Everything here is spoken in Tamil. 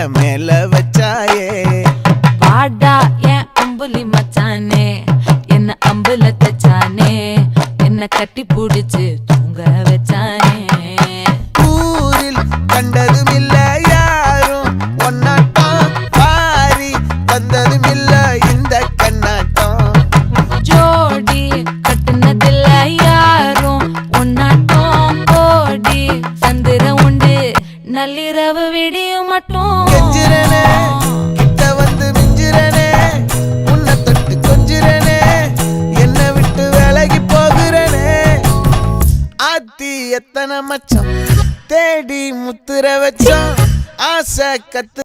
மேல வச்சாயே வாடா என் அம்புலி மச்சானே என்ன அம்புல தச்சானே என்ன கட்டி புடிச்சு தூங்க வச்சானே ஊரில் கண்டதும் இல்ல யாரும் ஒன்னாட்டம் பாரி தந்ததும் இல்ல இந்த கண்ணாட்டம் ஜோடி கட்டுனதில்ல யாரும் ஒன்னாட்டம் கோடி சந்திர உண்டு நள்ளிரவு விடியும் மட்டும் கெஞ்சிரனே கிட்ட வந்து மிஞ்சிரனே உன்னை தொட்டு கொஞ்சிரனே என்னை விட்டு விலகி போகிறனே ஆத்தி எத்தனை மச்சம் தேடி முத்துற வச்சோம் ஆசை கத்து